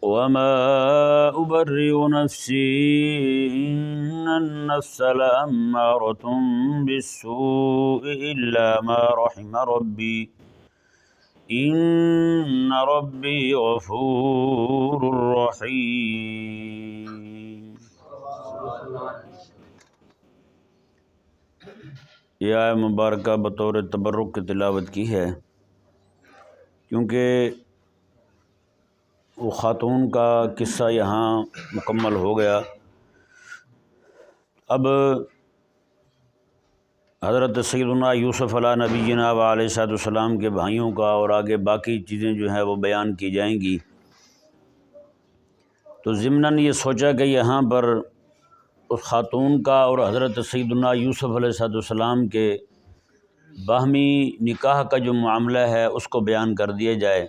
وما أبرئ نفسي إن النفس لأمارة بالسوء إلا ما رحم ربي إن ربي غفور رحيم۔ یہ آیت مبارکہ بطور تبرک کی تلاوت کی ہے، کیونکہ وہ خاتون کا قصہ یہاں مکمل ہو گیا۔ اب حضرت سیدنا یوسف علیہ نبینا و علیہ السلام کے بھائیوں کا اور آگے باقی چیزیں جو ہیں وہ بیان کی جائیں گی۔ تو ضمناً یہ سوچا کہ یہاں پر اس خاتون کا اور حضرت سیدنا یوسف علیہ السلام کے باہمی نکاح کا جو معاملہ ہے اس کو بیان کر دیا جائے۔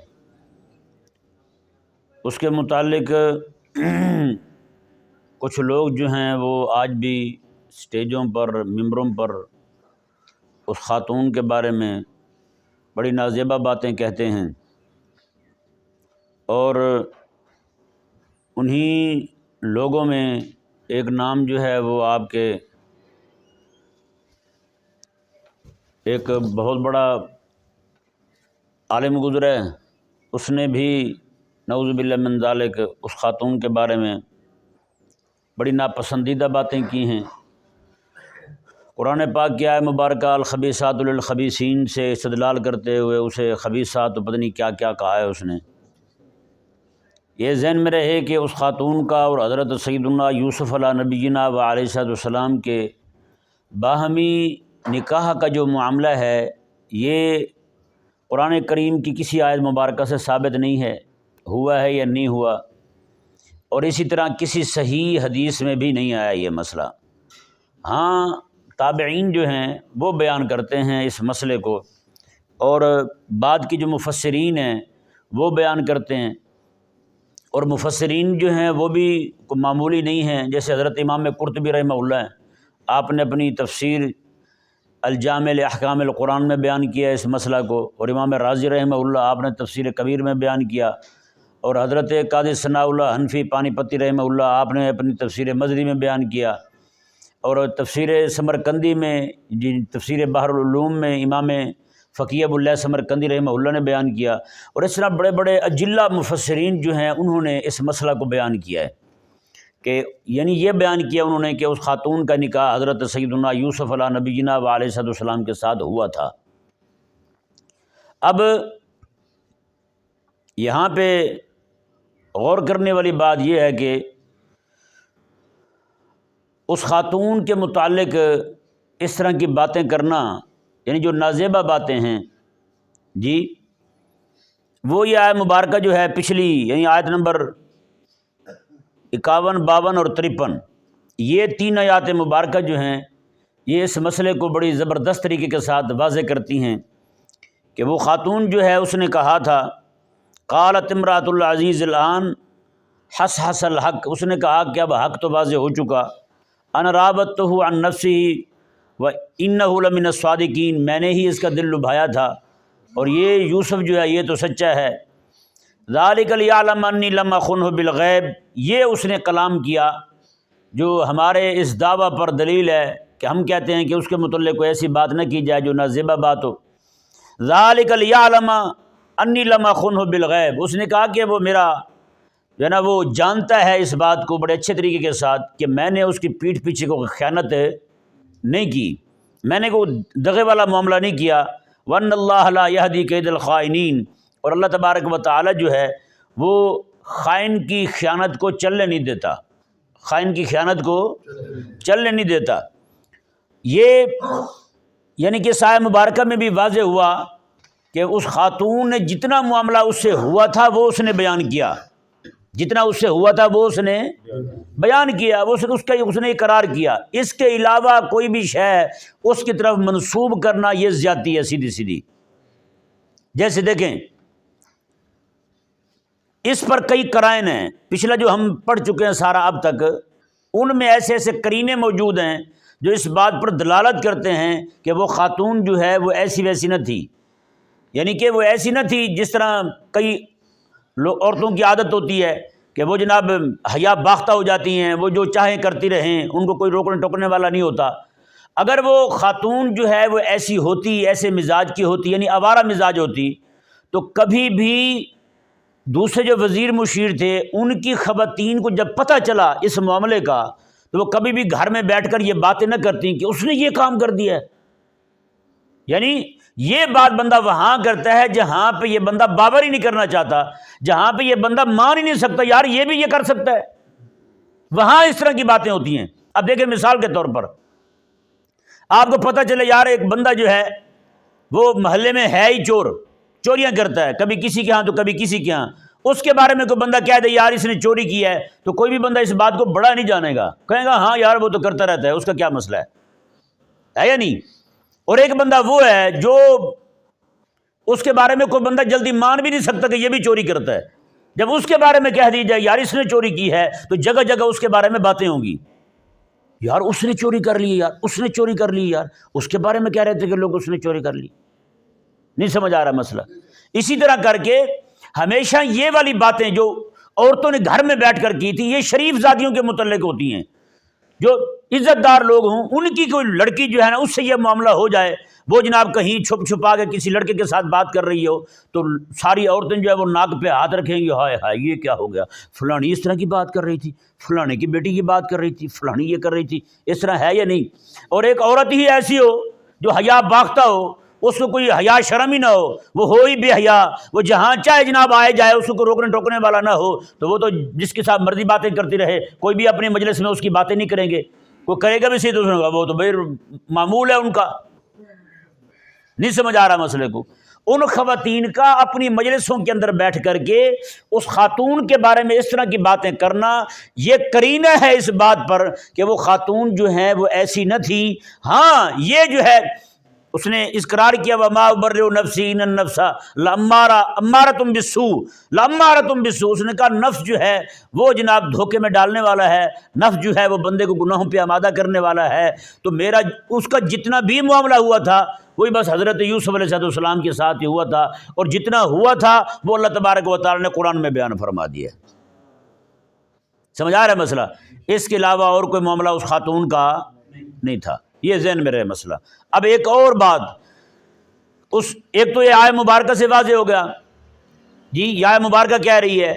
اس کے متعلق کچھ لوگ جو ہیں وہ آج بھی سٹیجوں پر، ممبروں پر اس خاتون کے بارے میں بڑی نازیبا باتیں کہتے ہیں، اور انہی لوگوں میں ایک نام جو ہے وہ آپ کے ایک بہت بڑا عالم گزرا ہے، اس نے بھی نعوذ باللہ من ذالک اس خاتون کے بارے میں بڑی ناپسندیدہ باتیں کی ہیں۔ قرآن پاک کی آیت مبارکہ الخبیثات للخبیثین سے استدلال کرتے ہوئے اسے خبیثات تو پتہ نہیں کیا کیا کہا ہے۔ اس نے یہ ذہن میں رہے کہ اس خاتون کا اور حضرت سیدنا یوسف علیہ نبینا و علیہ السلام کے باہمی نکاح کا جو معاملہ ہے یہ قرآن کریم کی کسی آیت مبارکہ سے ثابت نہیں ہے، ہوا ہے یا نہیں ہوا، اور اسی طرح کسی صحیح حدیث میں بھی نہیں آیا یہ مسئلہ۔ ہاں تابعین جو ہیں وہ بیان کرتے ہیں اس مسئلے کو، اور بعد کی جو مفسرین ہیں وہ بیان کرتے ہیں، اور مفسرین جو ہیں وہ بھی معمولی نہیں ہیں۔ جیسے حضرت امام قرطبی رحمہ اللہ ہیں، آپ نے اپنی تفسیر الجامع لاحکام القرآن میں بیان کیا اس مسئلہ کو، اور امام رازی رحمہ اللہ آپ نے تفسیر کبیر میں بیان کیا، اور حضرت قاضی ثناء اللہ حنفی پانی پتی رحمہ اللہ آپ نے اپنی تفسیر مزری میں بیان کیا، اور تفسیر سمرقندی میں تفسیر بحر العلوم میں امام فقیہ ابو اللہ سمرقندی رحمہ اللہ نے بیان کیا، اور اس طرح بڑے بڑے اجلہ مفسرین جو ہیں انہوں نے اس مسئلہ کو بیان کیا ہے، کہ یعنی یہ بیان کیا انہوں نے کہ اس خاتون کا نکاح حضرت سیدنا یوسف علیہ نبینا و علیہ السلام کے ساتھ ہوا تھا۔ اب یہاں پہ غور کرنے والی بات یہ ہے کہ اس خاتون کے متعلق اس طرح کی باتیں کرنا، یعنی جو نازیبہ باتیں ہیں جی، وہ یہ آیت مبارکہ جو ہے پچھلی، یعنی آیت نمبر 51، 52 اور 53، یہ 3 آیات مبارکہ جو ہیں یہ اس مسئلے کو بڑی زبردست طریقے کے ساتھ واضح کرتی ہیں کہ وہ خاتون جو ہے اس نے کہا تھا قالت امرأۃ العزیز الآن حصحص الحق، اس نے کہا کہ اب حق تو واضح ہو چکا، انا راودتہ عن نفسہ وانہ لمن الصادقین، میں نے ہی اس کا دل لبھایا تھا، اور یہ یوسف جو ہے یہ تو سچا ہے۔ ذالک لیعلم انی لم اخنہ بالغیب، یہ اس نے کلام کیا جو ہمارے اس دعویٰ پر دلیل ہے کہ ہم کہتے ہیں کہ اس کے متعلق کوئی ایسی بات نہ کی جائے جو نازیبہ بات ہو۔ ذالک لیعلم انی لم اخنہ بالغیب، اس نے کہا کہ وہ میرا جو ہے نا وہ جانتا ہے اس بات کو بڑے اچھے طریقے کے ساتھ کہ میں نے اس کی پیٹھ پیچھے کو خیانت نہیں کی، میں نے کوئی دغے والا معاملہ نہیں کیا۔ وَأَنَّ اللَّهَ لَا يَهْدِي كَيْدَ الْخَائِنِينَ، اور اللہ تبارک و تعالی جو ہے وہ خائن کی خیانت کو چلنے نہیں دیتا، خائن کی خیانت کو چلنے نہیں دیتا۔ یہ یعنی کہ اس آیت مبارکہ میں بھی واضح ہوا کہ اس خاتون نے جتنا معاملہ اس سے ہوا تھا وہ اس نے بیان کیا، جتنا اس سے ہوا تھا وہ اس نے بیان کیا، اس نے اقرار کیا۔ اس کے علاوہ کوئی بھی شے اس کی طرف منسوب کرنا یہ زیادتی ہے سیدھی سیدھی۔ جیسے دیکھیں اس پر کئی قرائن ہیں، پچھلا جو ہم پڑھ چکے ہیں سارا اب تک، ان میں ایسے ایسے قرینے موجود ہیں جو اس بات پر دلالت کرتے ہیں کہ وہ خاتون جو ہے وہ ایسی ویسی نہ تھی، یعنی کہ وہ ایسی نہ تھی جس طرح کئی عورتوں کی عادت ہوتی ہے کہ وہ جناب حیا باختہ ہو جاتی ہیں، وہ جو چاہیں کرتی رہیں، ان کو کوئی روکنے ٹوکنے والا نہیں ہوتا۔ اگر وہ خاتون جو ہے وہ ایسی ہوتی، ایسے مزاج کی ہوتی، یعنی آوارہ مزاج ہوتی، تو کبھی بھی دوسرے جو وزیر مشیر تھے ان کی خواتین کو جب پتہ چلا اس معاملے کا تو وہ کبھی بھی گھر میں بیٹھ کر یہ باتیں نہ کرتی کہ اس نے یہ کام کر دیا ہے۔ یعنی یہ بات بندہ وہاں کرتا ہے جہاں پہ یہ بندہ باور ہی نہیں کرنا چاہتا، جہاں پہ یہ بندہ مان ہی نہیں سکتا یار یہ بھی یہ کر سکتا ہے، وہاں اس طرح کی باتیں ہوتی ہیں۔ اب دیکھیں مثال کے طور پر آپ کو پتہ چلے یار ایک بندہ جو ہے وہ محلے میں ہے ہی چور، چوریاں کرتا ہے، کبھی کسی کے ہاں تو کبھی کسی کے ہاں، اس کے بارے میں کوئی بندہ کہہ دے یار اس نے چوری کی ہے، تو کوئی بھی بندہ اس بات کو بڑا نہیں جانے گا، کہے گا ہاں یار وہ تو کرتا رہتا ہے، اس کا کیا مسئلہ ہے یا نہیں۔ اور ایک بندہ وہ ہے جو اس کے بارے میں کوئی بندہ جلدی مان بھی نہیں سکتا کہ یہ بھی چوری کرتا ہے، جب اس کے بارے میں کہہ دی جائے یار اس نے چوری کی ہے تو جگہ جگہ اس کے بارے میں باتیں ہوں گی، یار اس نے چوری کر لی، یار اس نے چوری کر لی، یار اس کے بارے میں کہہ رہے تھے کہ لوگ اس نے چوری کر لی۔ نہیں سمجھ آ رہا مسئلہ۔ اسی طرح کر کے ہمیشہ یہ والی باتیں جو عورتوں نے گھر میں بیٹھ کر کی تھی یہ شریف زادیوں کے متعلق ہوتی ہیں، جو عزت دار لوگ ہوں ان کی کوئی لڑکی جو ہے نا اس سے یہ معاملہ ہو جائے، وہ جناب کہیں چھپ چھپا کے کسی لڑکے کے ساتھ بات کر رہی ہو تو ساری عورتیں جو ہے وہ ناک پہ ہاتھ رکھیں گی، ہائے ہائے یہ کیا ہو گیا، فلانی اس طرح کی بات کر رہی تھی، فلانے کی بیٹی کی بات کر رہی تھی، فلانی یہ کر رہی تھی، اس طرح ہے یا نہیں۔ اور ایک عورت ہی ایسی ہو جو حیا باختہ ہو، اس کو کوئی حیا شرم ہی نہ ہو ہی بے حیا، وہ جہاں چاہے جناب آئے جائے، اس کو روکنے ٹوکنے والا نہ ہو، تو وہ تو جس کے ساتھ مرضی باتیں کرتی رہے، کوئی بھی اپنے مجلس میں اس کی باتیں نہیں کریں گے، وہ کرے گا بھی صحیح تو وہ تو بھائی معمول ہے ان کا۔ نہیں سمجھ آ رہا مسئلے کو۔ ان خواتین کا اپنی مجلسوں کے اندر بیٹھ کر کے اس خاتون کے بارے میں اس طرح کی باتیں کرنا یہ قرینہ ہے اس بات پر کہ وہ خاتون جو ہیں وہ ایسی نہ تھی۔ ہاں یہ جو ہے اس نے اقرار کیا وما ابرئ نفسی ان النفس لامارۃ بالسوء، اس نے کہا نفس جو ہے وہ جناب دھوکے میں ڈالنے والا ہے، نفس جو ہے وہ بندے کو گناہوں پہ آمادہ کرنے والا ہے۔ تو میرا اس کا جتنا بھی معاملہ ہوا تھا وہی بس حضرت یوسف علیہ السلام کے ساتھ ہی ہوا تھا، اور جتنا ہوا تھا وہ اللہ تبارک و تعالی نے قرآن میں بیان فرما دیا۔ سمجھ آ رہا ہے مسئلہ؟ اس کے علاوہ اور کوئی معاملہ اس خاتون کا نہیں تھا، یہ ذہن میں رہے مسئلہ۔ اب ایک اور بات، ایک تو یہ آیہ مبارکہ سے واضح ہو گیا جی، یہ آیہ مبارکہ کہہ رہی ہے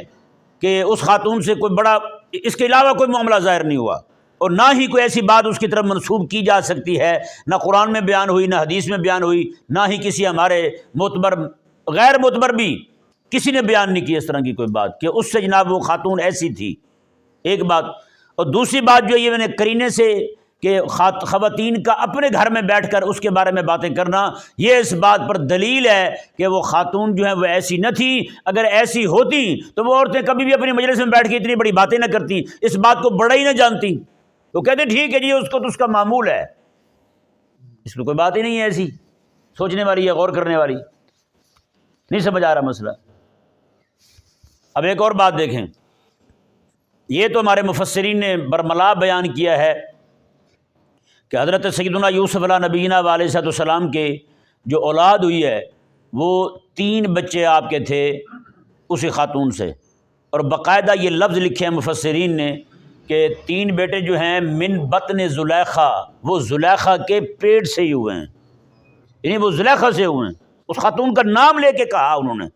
کہ اس خاتون سے کوئی بڑا، اس کے علاوہ کوئی معاملہ ظاہر نہیں ہوا، اور نہ ہی کوئی ایسی بات اس کی طرف منسوب کی جا سکتی ہے، نہ قرآن میں بیان ہوئی، نہ حدیث میں بیان ہوئی، نہ ہی کسی ہمارے معتبر غیر معتبر بھی کسی نے بیان نہیں کی اس طرح کی کوئی بات کہ اس سے جناب وہ خاتون ایسی تھی۔ ایک بات، اور دوسری بات جو یہ میں نے قرینے سے کہ خواتین کا اپنے گھر میں بیٹھ کر اس کے بارے میں باتیں کرنا، یہ اس بات پر دلیل ہے کہ وہ خاتون جو ہیں وہ ایسی نہ تھی۔ اگر ایسی ہوتی تو وہ عورتیں کبھی بھی اپنی مجلس میں بیٹھ کے اتنی بڑی باتیں نہ کرتی، اس بات کو بڑا ہی نہ جانتی، تو کہتے ٹھیک ہے جی اس کو تو اس کا معمول ہے، اس میں کوئی بات ہی نہیں ہے ایسی سوچنے والی ہے، غور کرنے والی۔ نہیں سمجھ آ رہا مسئلہ۔ اب ایک اور بات دیکھیں، یہ تو ہمارے مفسرین نے برملا بیان کیا ہے کہ حضرت سیدنا یوسف علیہ نبینا علیہ السلام کے جو اولاد ہوئی ہے وہ 3 بچے آپ کے تھے اسی خاتون سے، اور باقاعدہ یہ لفظ لکھے ہیں مفسرین نے کہ 3 بیٹے جو ہیں من بطن زلیخا، وہ زلیخا کے پیٹ سے ہی ہوئے ہیں، یعنی وہ زلیخا سے ہوئے ہیں، اس خاتون کا نام لے کے کہا انہوں نے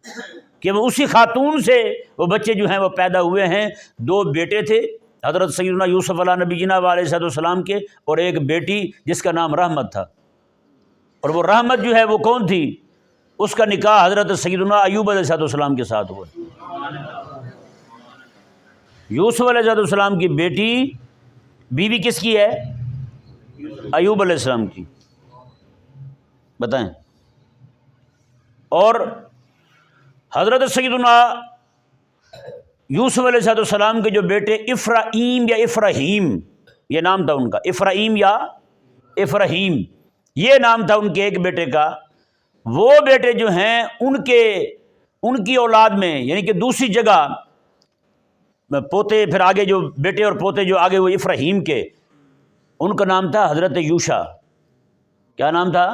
کہ وہ اسی خاتون سے وہ بچے جو ہیں وہ پیدا ہوئے ہیں۔ 2 بیٹے تھے حضرت سیدنا یوسف علیہ نبینا علیہ السلام کے، اور ایک بیٹی جس کا نام رحمت تھا، اور وہ رحمت جو ہے وہ کون تھی؟ اس کا نکاح حضرت سیدنا ایوب علیہ السلام کے ساتھ ہوا۔ یوسف علیہ السلام کی بیٹی بیوی کس کی ہے؟ ایوب علیہ السلام کی، بتائیں۔ اور حضرت سیدنا یوسف علیہ السلام کے جو بیٹے افرایم یا افراہیم، یہ نام تھا ان کا، افرایم یا افراہیم یہ نام تھا ان کے ایک بیٹے کا، وہ بیٹے جو ہیں ان کی اولاد میں یعنی کہ دوسری جگہ پوتے، پھر آگے جو بیٹے اور پوتے جو آگے وہ افراہیم کے، ان کا نام تھا حضرت یوشع۔ کیا نام تھا؟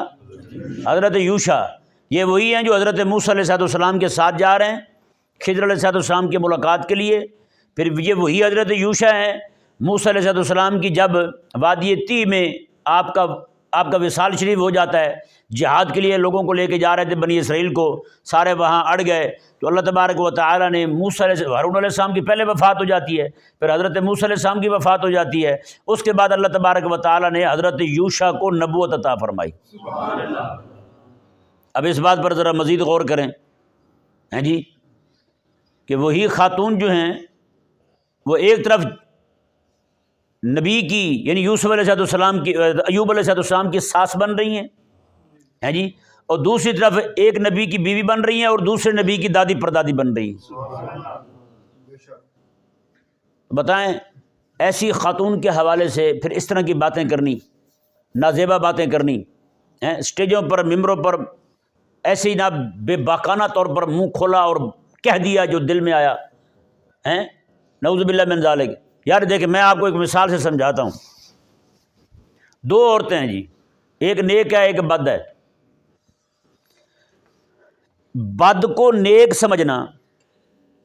حضرت یوشع۔ یہ وہی ہیں جو حضرت موسیٰ علیہ السلام کے ساتھ جا رہے ہیں خضر علیہ السلام کی ملاقات کے لیے، پھر یہ وہی حضرت یوشع ہیں موسیٰ علیہ السلام کی جب وادی طی میں آپ کا وصال شریف ہو جاتا ہے، جہاد کے لیے لوگوں کو لے کے جا رہے تھے بنی اسرائیل کو، سارے وہاں اڑ گئے، تو اللہ تبارک و تعالیٰ نے ہارون علیہ السلام کی پہلے وفات ہو جاتی ہے، پھر حضرت موسیٰ علیہ السلام کی وفات ہو جاتی ہے، اس کے بعد اللہ تبارک و تعالیٰ نے حضرت یوشع کو نبوت عطا فرمائی۔ اب اس بات پر ذرا مزید غور کریں ہیں جی کہ وہی خاتون جو ہیں وہ ایک طرف نبی کی یعنی یوسف علیہ السلام کی ایوب علیہ السلام کی ساس بن رہی ہیں جی، اور دوسری طرف ایک نبی کی بیوی بن رہی ہیں اور دوسرے نبی کی دادی پردادی بن رہی ہیں۔ بتائیں ایسی خاتون کے حوالے سے پھر اس طرح کی باتیں کرنی، نازیبا باتیں کرنی، اسٹیجوں پر ممبروں پر ایسے ہی نہ بے باکانہ طور پر منہ کھولا اور کہہ دیا جو دل میں آیا، نعوذ باللہ من ذالک۔ یار دیکھیں میں آپ کو ایک مثال سے سمجھاتا ہوں، دو عورتیں ہیں جی، ایک نیک ہے ایک بد ہے۔ بد کو نیک سمجھنا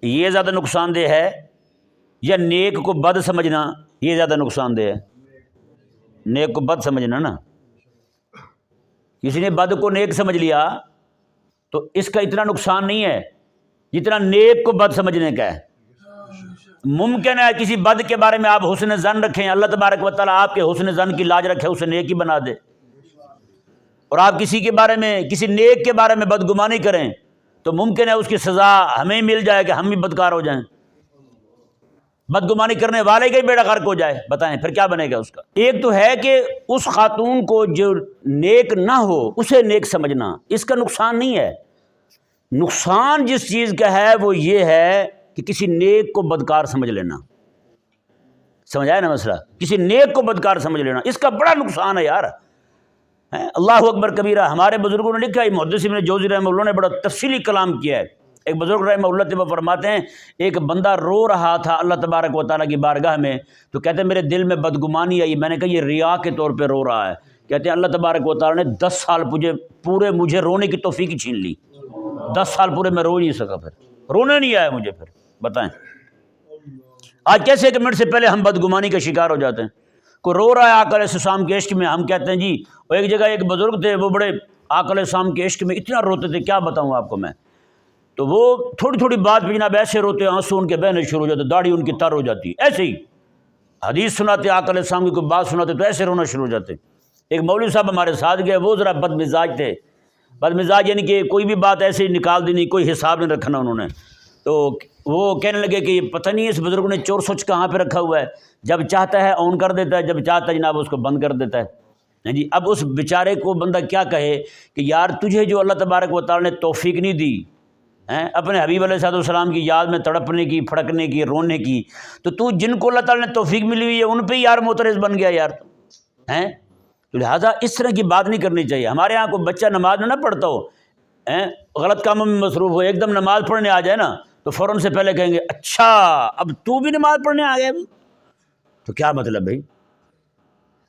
یہ زیادہ نقصان دہ ہے یا نیک کو بد سمجھنا یہ زیادہ نقصان دہ ہے؟ نیک کو بد سمجھنا نا، کسی نے بد کو نیک سمجھ لیا تو اس کا اتنا نقصان نہیں ہے جتنا نیک کو بد سمجھنے کا ہے۔ ممکن ہے کسی بد کے بارے میں آپ حسن ظن رکھیں، اللہ تبارک و تعالیٰ آپ کے حسن ظن کی لاج رکھے، اسے نیک ہی بنا دے، اور آپ کسی کے بارے میں کسی نیک کے بارے میں بدگمانی کریں تو ممکن ہے اس کی سزا ہمیں مل جائے کہ ہم بھی بدکار ہو جائیں، بدگمانی کرنے والے کا ہی بیڑا غرق ہو جائے۔ بتائیں پھر کیا بنے گا اس کا؟ ایک تو ہے کہ اس خاتون کو جو نیک نہ ہو اسے نیک سمجھنا، اس کا نقصان نہیں ہے۔ نقصان جس چیز کا ہے وہ یہ ہے کہ کسی نیک کو بدکار سمجھ لینا۔ سمجھ آیا نا مسئلہ؟ کسی نیک کو بدکار سمجھ لینا، اس کا بڑا نقصان ہے یار۔ اللہ اکبر کبیرہ۔ ہمارے بزرگوں نے لکھا ہے، محدث ابن جوزی رحمہ اللہ نے بڑا تفصیلی کلام کیا ہے۔ ایک بزرگ رحمہ اللہ تبارک فرماتے ہیں ایک بندہ رو رہا تھا اللہ تبارک و تعالیٰ کی بارگاہ میں، تو کہتے ہیں میرے دل میں بدگمانی آئی، میں نے کہا یہ ریا کے طور پہ رو رہا ہے۔ کہتے ہیں اللہ تبارک و تعالیٰ نے 10 سال مجھے رونے کی توفیق چھین لی، 10 سال پورے میں رو نہیں سکا، پھر رونے نہیں آیا مجھے۔ پھر بتائیں آج کیسے ایک منٹ سے پہلے ہم بدگمانی کا شکار ہو جاتے ہیں۔ کوئی رو رہا ہے آقا علیہ السلام کے عشق میں، ہم کہتے ہیں جی، اور ایک جگہ ایک بزرگ تھے وہ بڑے آقا علیہ السلام کے عشق میں اتنا روتے تھے کیا بتاؤں آپ کو میں، تو وہ تھوڑی تھوڑی بات پہ جناب ایسے روتے، آنسو ان کے بہنے شروع ہو جاتے، داڑھی ان کی تر ہو جاتی، ایسے ہی حدیث سناتے آقا علیہ السلام کی کوئی بات سناتے تو ایسے رونا شروع ہو جاتے۔ ایک مولوی صاحب ہمارے ساتھ گئے، وہ ذرا بد مزاج تھے، بد مزاج یعنی کہ کوئی بھی بات ایسے ہی نکال دینی، کوئی حساب نہیں رکھنا انہوں نے۔ تو وہ کہنے لگے کہ یہ پتہ نہیں اس بزرگ نے چور سوچ کہاں پہ رکھا ہوا ہے، جب چاہتا ہے آن کر دیتا ہے، جب چاہتا ہے جناب اس کو بند کر دیتا ہے جی۔ اب اس بیچارے کو بندہ کیا کہے کہ یار تجھے جو اللہ تبارک و تعالیٰ نے توفیق نہیں دی اپنے حبیب علیہ السلام کی یاد میں تڑپنے کی، پھڑکنے کی، رونے کی، تو جن کو اللہ تعالیٰ نے توفیق ملی ہوئی ہے ان پہ یار معترض بن گیا یار تو لہٰذا اس طرح کی بات نہیں کرنی چاہیے۔ ہمارے یہاں کوئی بچہ نماز میں نہ پڑھتا ہو، غلط کاموں میں مصروف ہو، ایک دم نماز پڑھنے آ جائے نا تو فوراً سے پہلے کہیں گے اچھا اب تو بھی نماز پڑھنے آ گیا، تو کیا مطلب بھائی؟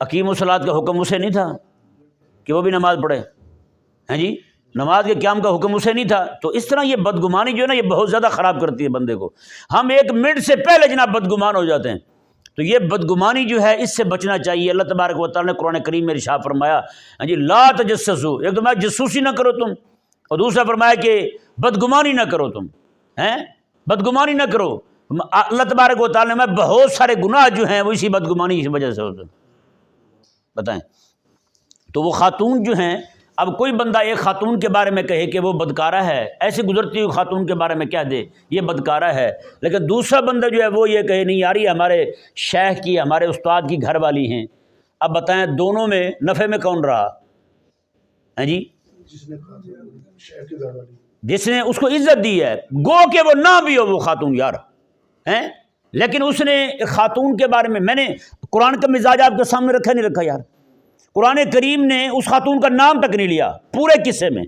اقیم الصلاۃ کا حکم اسے نہیں تھا کہ وہ بھی نماز پڑھے جی؟ نماز کے قیام کا حکم اسے نہیں تھا؟ تو اس طرح یہ بدگمانی جو ہے نا یہ بہت زیادہ خراب کرتی ہے بندے کو۔ ہم ایک منٹ سے پہلے جناب بدگمان ہو جاتے ہیں، تو یہ بدگمانی جو ہے اس سے بچنا چاہیے۔ اللہ تبارک و تعالیٰ نے قرآن کریم میں ارشاد فرمایا جی لا تجسسوا، ایک تو میں جاسوسی نہ کرو تم، اور دوسرا فرمایا کہ بدگمانی نہ کرو تم، بدگمانی نہ کرو۔ اللہ تبارک و تعالیٰ میں بہت سارے گناہ جو ہیں وہ اسی بدگمانی کی وجہ سے ہوتے ہیں۔ بتائیں تو وہ خاتون جو ہیں، اب کوئی بندہ ایک خاتون کے بارے میں کہے کہ وہ بدکارہ ہے، ایسے گزرتی ہوئی خاتون کے بارے میں کہہ دے یہ بدکارہ ہے، لیکن دوسرا بندہ جو ہے وہ یہ کہے نہیں یار یہ ہمارے شیخ کی، ہمارے استاد کی گھر والی ہیں۔ اب بتائیں دونوں میں نفع میں کون رہا جی؟ جس نے اس کو عزت دی ہے، گو کہ وہ نہ بھی ہو وہ خاتون یار لیکن اس نے خاتون کے بارے میں نے قرآن کا مزاج آپ کے سامنے رکھا نہیں رکھا یار؟ قرآن کریم نے اس خاتون کا نام تک نہیں لیا پورے قصے میں۔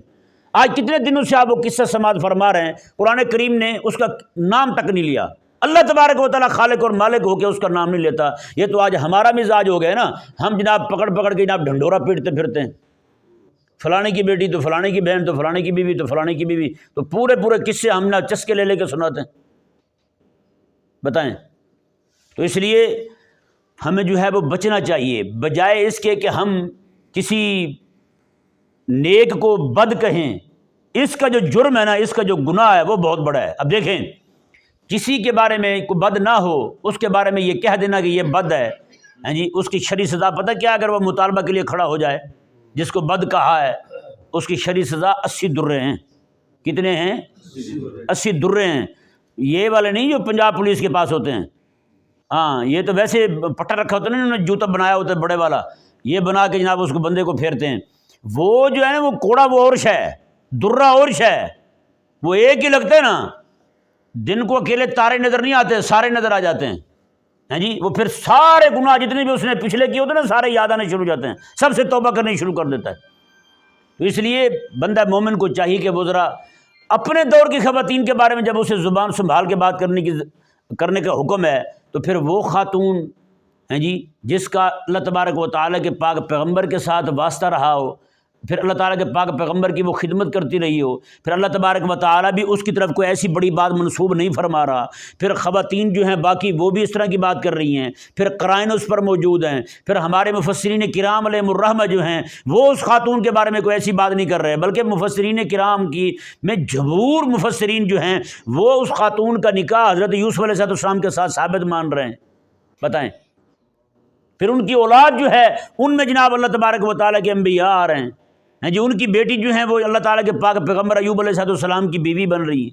آج کتنے دنوں سے آپ وہ قصہ سماعت فرما رہے ہیں، قرآن کریم نے اس کا نام تک نہیں لیا۔ اللہ تبارک و تعالیٰ خالق اور مالک ہو کے اس کا نام نہیں لیتا۔ یہ تو آج ہمارا مزاج ہو گیا نا، ہم جناب پکڑ پکڑ کے جناب ڈھنڈورا پیٹتے پھرتے ہیں، فلانے کی بیٹی تو فلانے کی بہن تو فلانے کی بیوی تو فلانے کی بیوی، تو پورے قصے ہم نہ چسکے لے کے سناتے ہیں۔ بتائیں؟ تو اس لیے ہمیں جو ہے وہ بچنا چاہیے، بجائے اس کے کہ ہم کسی نیک کو بد کہیں۔ اس کا جو جرم ہے نا، اس کا جو گناہ ہے وہ بہت بڑا ہے۔ اب دیکھیں، کسی کے بارے میں کوئی بد نہ ہو، اس کے بارے میں یہ کہہ دینا کہ یہ بد ہے، ہاں جی، اس کی شرعی سزا پتہ کیا؟ اگر وہ مطالبہ کے لیے کھڑا ہو جائے، جس کو بد کہا ہے، اس کی شرعی سزا 80 درے ہیں۔ کتنے ہیں؟ 80 درے ہیں۔ یہ والے نہیں جو پنجاب پولیس کے پاس ہوتے ہیں، ہاں، یہ تو ویسے پٹا رکھا ہوتا ہے نا، انہوں نے جوتا بنایا ہوتا ہے بڑے والا، یہ بنا کے جناب اس کو بندے کو پھیرتے ہیں۔ وہ جو ہے نا، وہ کوڑا وہ اور شے ہے، درہ اور شے ہے، وہ ایک ہی لگتا ہے نا، دن کو اکیلے تارے نظر نہیں آتے، سارے نظر آ جاتے ہیں، ہیں جی۔ وہ پھر سارے گناہ جتنے بھی اس نے پچھلے کیے ہوتے ہیں نا، سارے یاد آنے شروع ہو جاتے ہیں، سب سے توبہ کرنی شروع کر دیتا ہے۔ تو اس لیے بندہ مومن کو چاہیے کہ وہ ذرا اپنے دور کی خواتین کے بارے میں جب اسے زبان سنبھال کے بات کرنے کا حکم ہے، تو پھر وہ خاتون ہیں جی جس کا اللہ تبارک و تعالیٰ کے پاک پیغمبر کے ساتھ واسطہ رہا ہو، پھر اللہ تعالیٰ کے پاک پیغمبر کی وہ خدمت کرتی رہی ہو، پھر اللہ تبارک و تعالیٰ بھی اس کی طرف کوئی ایسی بڑی بات منسوب نہیں فرما رہا، پھر خواتین جو ہیں باقی وہ بھی اس طرح کی بات کر رہی ہیں، پھر قرائن اس پر موجود ہیں، پھر ہمارے مفسرین کرام علیہم الرحمہ جو ہیں وہ اس خاتون کے بارے میں کوئی ایسی بات نہیں کر رہے، بلکہ مفسرین کرام کی میں جمہور مفسرین جو ہیں وہ اس خاتون کا نکاح حضرت یوسف علیہ السلام کے ساتھ ثابت مان رہے ہیں۔ بتائیں، پھر ان کی اولاد جو ہے ان میں جناب اللہ تبارک و تعالیٰ کے انبیاء آ رہے ہیں جی، ان کی بیٹی جو ہیں وہ اللہ تعالیٰ کے پاک پیغمبر ایوب علیہ السلام کی بیوی بن رہی ہیں۔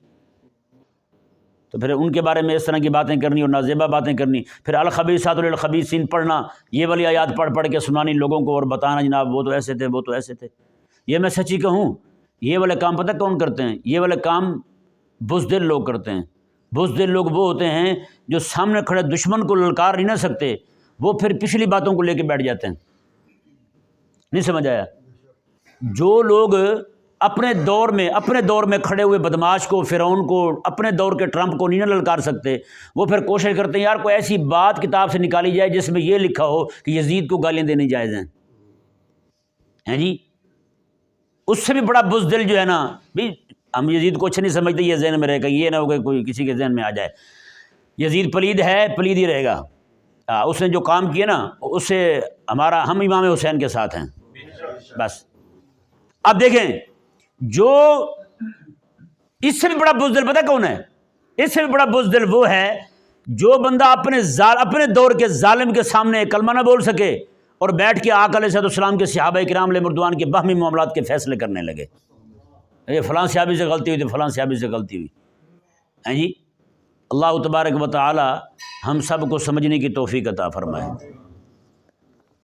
تو پھر ان کے بارے میں اس طرح کی باتیں کرنی اور نازیبہ باتیں کرنی، پھر الخبیثات للخبیثین پڑھنا، یہ والی آیات پڑھ کے سنانی لوگوں کو اور بتانا جناب وہ تو ایسے تھے، وہ تو ایسے تھے۔ یہ میں سچی کہوں، یہ والے کام پتہ کون کرتے ہیں؟ یہ والے کام بزدل لوگ کرتے ہیں۔ بزدل لوگ وہ ہوتے ہیں جو سامنے کھڑے دشمن کو للکار نہیں نہ سکتے، وہ پھر پچھلی باتوں کو لے کے بیٹھ جاتے ہیں۔ نہیں سمجھ آیا؟ جو لوگ اپنے دور میں کھڑے ہوئے بدماش کو، فرعون کو، اپنے دور کے ٹرمپ کو نہیں نہ للکار سکتے، وہ پھر کوشش کرتے ہیں یار کوئی ایسی بات کتاب سے نکالی جائے جس میں یہ لکھا ہو کہ یزید کو گالیاں دینی جائز ہیں جی۔ اس سے بھی بڑا بزدل جو ہے نا، بھی ہم یزید کو اچھا نہیں سمجھتے، یہ ذہن میں رہے گا، یہ نہ ہو کہ کوئی کسی کے ذہن میں آ جائے یزید پلید ہے، پلید ہی رہے گا۔ اس نے جو کام کیا نا، اس سے ہم امام حسین کے ساتھ ہیں بس۔ اب دیکھیں، جو اس سے بھی بڑا بزدل پتہ کون ہے؟ اس سے بھی بڑا بزدل وہ ہے جو بندہ اپنے دور کے ظالم کے سامنے کلمہ نہ بول سکے اور بیٹھ کے آقا علیہ السلام کے صحابہ کرام علیہ رضوان کے باہمی معاملات کے فیصلے کرنے لگے، یہ فلاں صحابی سے غلطی ہوئی تو فلاں صحابی سے غلطی ہوئی، ہیں جی۔ اللہ تبارک و تعالی ہم سب کو سمجھنے کی توفیق عطا فرمائے۔